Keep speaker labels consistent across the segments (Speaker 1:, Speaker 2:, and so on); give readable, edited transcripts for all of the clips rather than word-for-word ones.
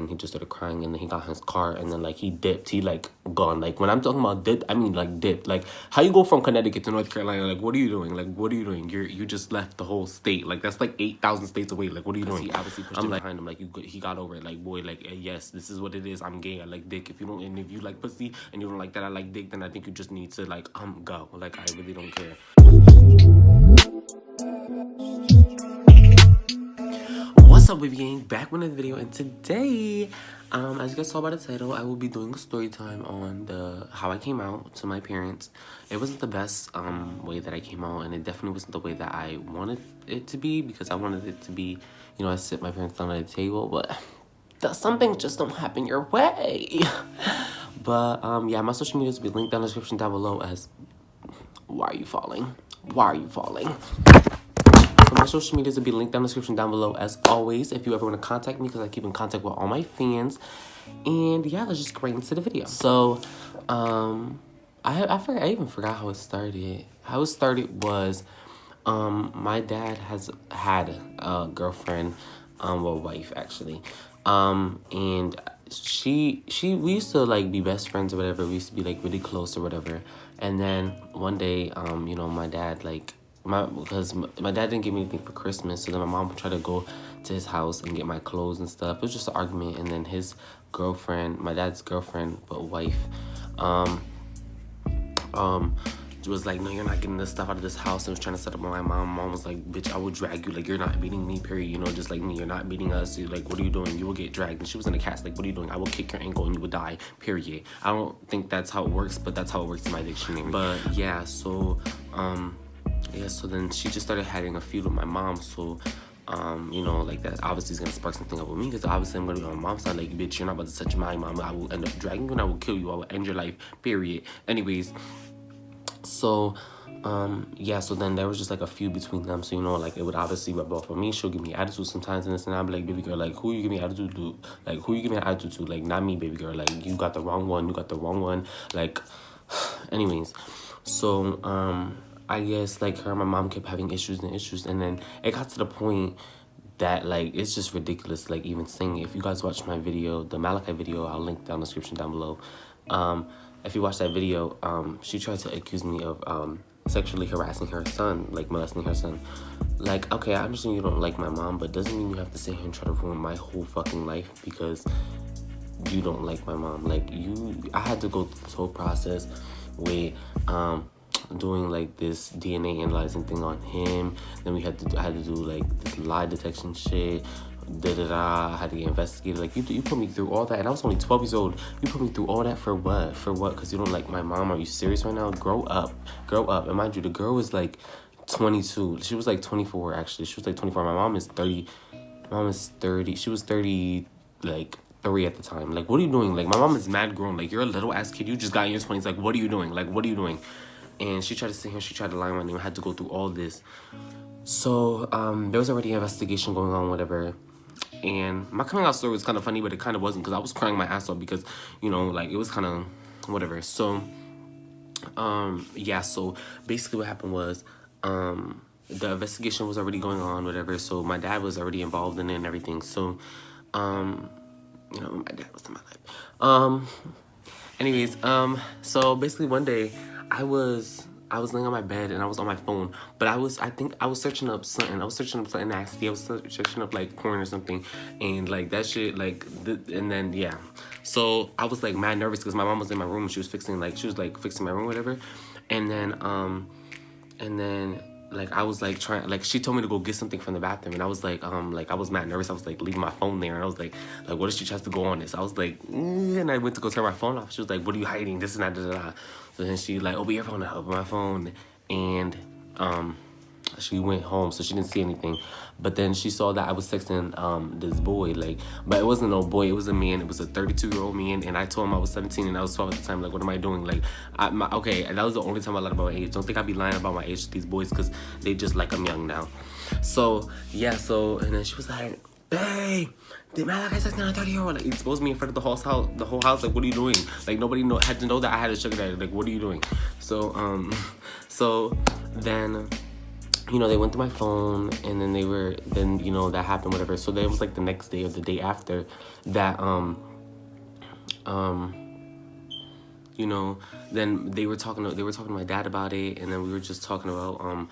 Speaker 1: then he just started crying, and then he got in his car, and then like he dipped. He like gone. Like when I'm talking about dipped, I mean like dipped. Like how you go from Connecticut to North Carolina? Like what are you doing? Like what are you doing? You just left the whole state. Like that's like 8,000 states away. Like what are you doing? He obviously pushed it behind him. Like he got over it. Like boy, like yes, this is what it is. I'm gay. I like dick. If you like pussy and you don't like that I like dick, then I think you just need to like go. Like I really don't care. What's up, Wavy Gang? Back with another video, and today, as you guys saw by the title, I will be doing a story time on how I came out to my parents. It wasn't the best way that I came out, and it definitely wasn't the way that I wanted it to be, because I wanted it to be, you know, I sit my parents down at the table, but some things just don't happen your way. But yeah, my social medias will be linked down in the description down below as why are you falling? Why are you falling? So my social medias will be linked down in the description down below as always if you ever want to contact me, because I keep in contact with all my fans. And yeah, let's just get right into the video. So I even forgot how it started. How it started was my dad has had a girlfriend, well, wife actually, and we used to like be best friends or whatever. We used to be like really close or whatever. And then one day, you know, my dad like because my dad didn't give me anything for Christmas, so then my mom tried to go to his house and get my clothes and stuff. It was just an argument, and then his girlfriend, my dad's girlfriend but wife, was like, no, you're not getting this stuff out of this house, and was trying to set up my mom. Mom was like, bitch, I will drag you. Like, you're not beating me, period. You know, just like me, you're not beating us. You're like, what are you doing? You will get dragged. And she was in a cast, like, what are you doing? I will kick your ankle and you will die, period. I don't think that's how it works, but that's how it works in my dictionary. But yeah, so so then she just started having a feud with my mom. So you know, like that obviously is gonna spark something up with me, because obviously I'm gonna be on my mom's side. Like, bitch, you're not about to touch my mom. I will end up dragging you and I will kill you. I will end your life, period. Anyways, so yeah, so then there was just like a feud between them. So, you know, like it would obviously rub off on me. She'll give me attitude sometimes and this, and I'll be like, baby girl, like who you give me attitude to? Like who you give me an attitude to? Like not me, baby girl. Like you got the wrong one. You got the wrong one. Like anyways, so I guess like her and my mom kept having issues, and then it got to the point that like it's just ridiculous. Like even saying, if you guys watch my video, the Malachi video, I'll link down in the description down below. If you watch that video, she tried to accuse me of sexually harassing her son, like molesting her son. Like, okay, I understand you don't like my mom, but doesn't mean you have to sit here and try to ruin my whole fucking life because you don't like my mom. Like I had to go through this whole process with doing like this DNA analyzing thing on him. Then I had to do like this lie detection shit. I had to get investigated. Like you put me through all that, and I was only 12 years old. You put me through all that for what? For what? Because you don't like my mom? Are you serious right now? Grow up. And mind you, the girl was like 22. She was like 24 actually. She was like 24. My mom is 30. My mom is 30. She was 30 like 3 at the time. Like, what are you doing? Like, my mom is mad grown. Like, you're a little ass kid. You just got in your 20s. Like, what are you doing? Like, what are you doing? And she tried to sit here. She tried to lie on my name. I had to go through all this. So there was already an investigation going on, whatever. And my coming out story was kind of funny, but it kind of wasn't, because I was crying my ass off because, you know, like it was kind of whatever. So yeah, so basically what happened was the investigation was already going on, whatever. So my dad was already involved in it and everything. So you know, my dad was in my life. Anyways, so basically one day I was laying on my bed and I was on my phone, but I think I was searching up something. I was searching up something nasty. I was searching up like porn or something, and like that shit, like, and then yeah. So I was like mad nervous because my mom was in my room and she was fixing my room, whatever. And then like I was like trying, like she told me to go get something from the bathroom, and I was like I was mad nervous. I was like leaving my phone there, and I was like what if she tries to go on this? I was like, and I went to go turn my phone off. She was like, what are you hiding? This and that, da, da, da. So then she like, open your phone, I opened my phone, and she went home, so she didn't see anything. But then she saw that I was texting this boy, like, but it wasn't no boy, it was a man. It was a 32-year-old man, and I told him I was 17 and I was 12 at the time. Like, what am I doing? Like, okay, and that was the only time I lied about my age. Don't think I'd be lying about my age to these boys, because they just like I'm young now. So yeah, and then she was like, babe, did Malachi sex on a 30-year-old? Like, exposed me in front of the whole house. Like, what are you doing? Like, nobody had to know that I had a sugar daddy. Like, what are you doing? So so then you know, they went through my phone, and then you know, that happened, whatever. So then it was like the next day or the day after that, you know, then they were talking to my dad about it, and then we were just talking about,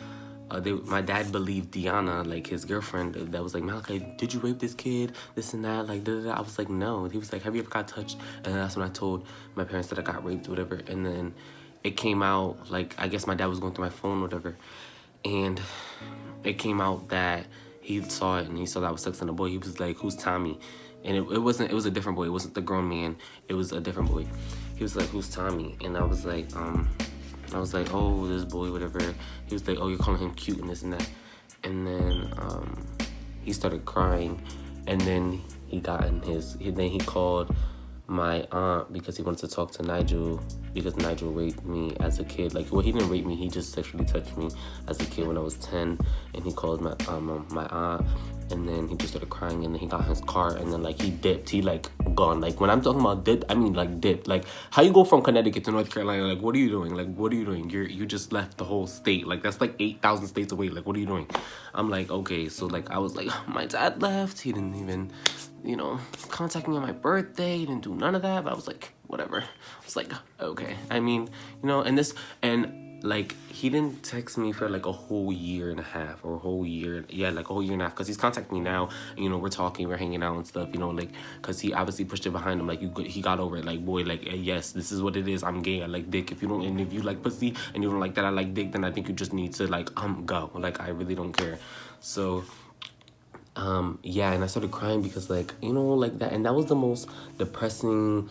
Speaker 1: my dad believed Diana, like his girlfriend, that was like, Malachi, did you rape this kid? This and that, like, da, da, da. I was like, no. He was like, have you ever got touched? And that's when I told my parents that I got raped, or whatever. And then it came out, like, I guess my dad was going through my phone, or whatever, and it came out that he saw it, and he saw that I was sexting a boy. He was like, who's Tommy? And it was a different boy. It wasn't the grown man. It was a different boy. He was like, who's Tommy? And I was like, oh, this boy, whatever. He was like, oh, you're calling him cute and this and that. And then he started crying, and then then he called my aunt because he wanted to talk to Nigel, because Nigel raped me as a kid. Like, well, he didn't rape me, he just sexually touched me as a kid when I was 10. And he called my aunt, and then he just started crying, and then he got in his car, and then, like, he dipped. He, like, gone. Like, when I'm talking about dipped, I mean, like, dipped. Like, how you go from Connecticut to North Carolina? Like, what are you doing? Like, what are you doing? You just left the whole state. Like, that's, like, 8,000 states away. Like, what are you doing? I'm like, okay. So, like, I was like, my dad left. He didn't even, you know, contact me on my birthday. He didn't do none of that. But I was like, whatever. I was like, okay. I mean, you know, like, he didn't text me for, like, a whole year and a half, or a whole year. Yeah, like, a whole year and a half, because he's contacting me now. And, you know, we're talking, we're hanging out and stuff, you know, like, because he obviously pushed it behind him. Like, he got over it. Like, boy, like, yes, this is what it is. I'm gay. I like dick. If you like pussy, and you don't like that I like dick, then I think you just need to, like, go. Like, I really don't care. So, yeah, and I started crying because, like, you know, like that. And that was the most depressing,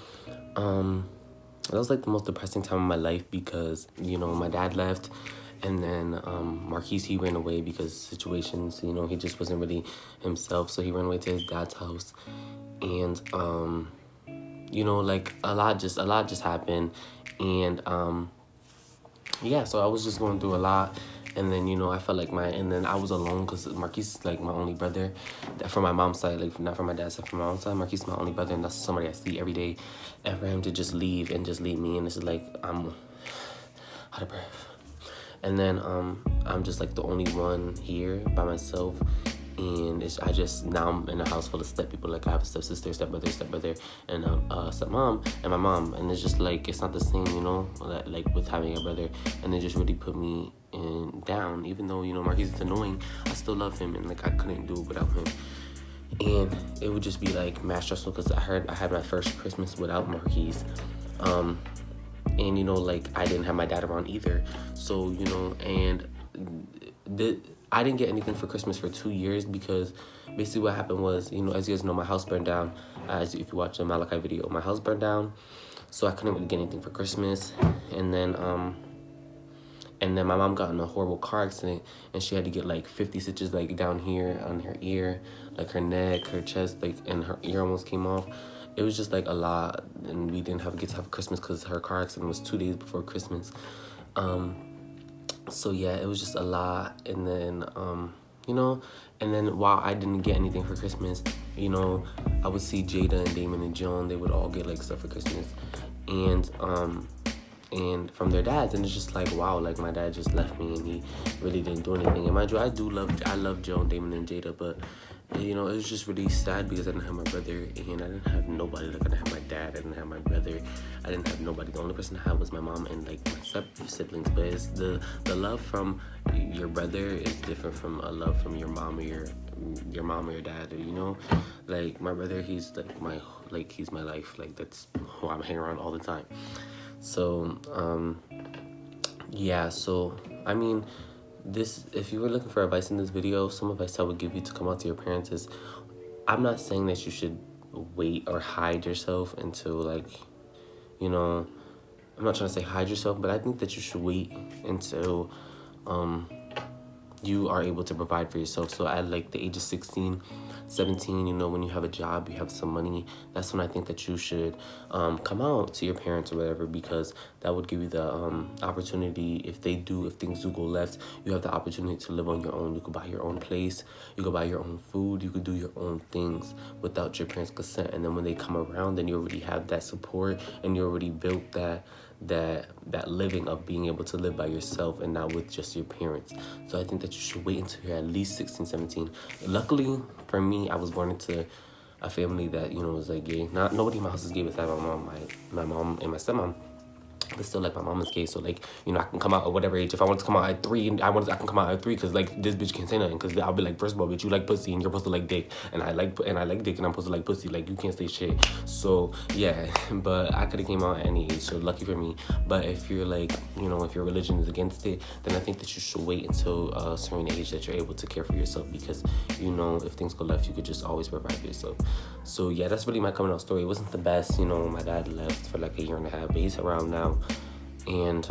Speaker 1: that was, like, the most depressing time of my life, because, you know, my dad left, and then Marquise, he ran away because situations, you know, he just wasn't really himself, so he ran away to his dad's house. And you know, like, a lot just happened. And yeah, so I was just going through a lot. And then, you know, I felt like and then I was alone, because Marquise is, like, my only brother from my mom's side, like, not from my dad's side, from my mom's side. Marquise is my only brother, and that's somebody I see every day. And for him to just leave me, and it's like, I'm out of breath. And then I'm just, like, the only one here by myself. And now I'm in a house full of step people. Like, I have a stepsister, stepbrother, and stepmom, and my mom. And it's just, like, it's not the same, you know, like, with having a brother. And it just really put me down. Even though, you know, Marquise is annoying, I still love him, and, like, I couldn't do it without him. And it would just be, like, mad stressful, because I had my first Christmas without Marquise. And, you know, like, I didn't have my dad around either. So, you know, and I didn't get anything for Christmas for 2 years, because basically what happened was, you know, as you guys know, my house burned down. If you watch the Malachi video, my house burned down, so I couldn't really get anything for Christmas. And then my mom got in a horrible car accident, and she had to get, like, 50 stitches, like, down here on her ear, like, her neck, her chest, like, and her ear almost came off. It was just, like, a lot, and we didn't get to have Christmas because her car accident was 2 days before Christmas. So yeah, it was just a lot. And then, you know, and then while I didn't get anything for Christmas, you know, I would see Jada and Damon and Joan, they would all get, like, stuff for Christmas. And from their dads, and it's just like, wow, like, my dad just left me, and he really didn't do anything. And mind you, I love Joan, Damon, and Jada, but, you know, it was just really sad because I didn't have my brother, and I didn't have nobody. Like, I didn't have my dad, I didn't have my brother, I didn't have nobody. The only person I had was my mom and, like, my siblings. But it's the love from your brother is different from a love from your mom or your mom or your dad, or, you know, like, my brother, he's, like, he's my life. Like, that's who I'm hanging around all the time. So yeah, so I mean, if you were looking for advice in this video, some advice I would give you to come out to your parents is, I'm not saying that you should wait or hide yourself until, like, you know, I'm not trying to say hide yourself, but I think that you should wait until you are able to provide for yourself. So at, like, the age of 16, 17, you know, when you have a job, you have some money, that's when I think that you should come out to your parents or whatever, because that would give you the opportunity, if things do go left, you have the opportunity to live on your own. You could buy your own place, you could buy your own food, you could do your own things without your parents' consent. And then when they come around, then you already have that support, and you already built that living of being able to live by yourself and not with just your parents. So I think that you should wait until you're at least 16, 17. Luckily for me, I was born into a family that, you know, was like gay. Not nobody in my house is gay besides my mom and my stepmom. But still, like, my mom is gay, so, like, you know, I can come out at whatever age. If I want to come out at 3, I can come out at 3, because, like, this bitch can't say nothing, because I'll be like, first of all, bitch, you like pussy, and you're supposed to like dick, and I like dick, and I'm supposed to like pussy, like, you can't say shit. So, yeah, but I could have came out at any age, so lucky for me. But if you're, like, you know, if your religion is against it, then I think that you should wait until a certain age that you're able to care for yourself, because, you know, if things go left, you could just always provide for yourself. So, yeah, that's really my coming out story. It wasn't the best, you know, my dad left for, like, 1.5 years, but he's around now. And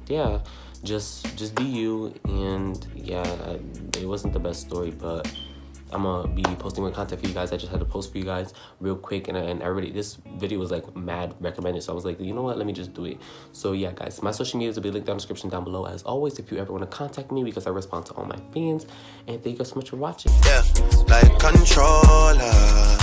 Speaker 1: yeah, just be you. And yeah, it wasn't the best story, but I'm gonna be posting more content for you guys. I just had to post for you guys real quick, and everybody, this video was like mad recommended, so I was like, you know what, let me just do it. So yeah, guys, my social medias will be linked down in the description down below, as always, if you ever want to contact me, because I respond to all my fans. And thank you so much for watching. Yeah, like controller.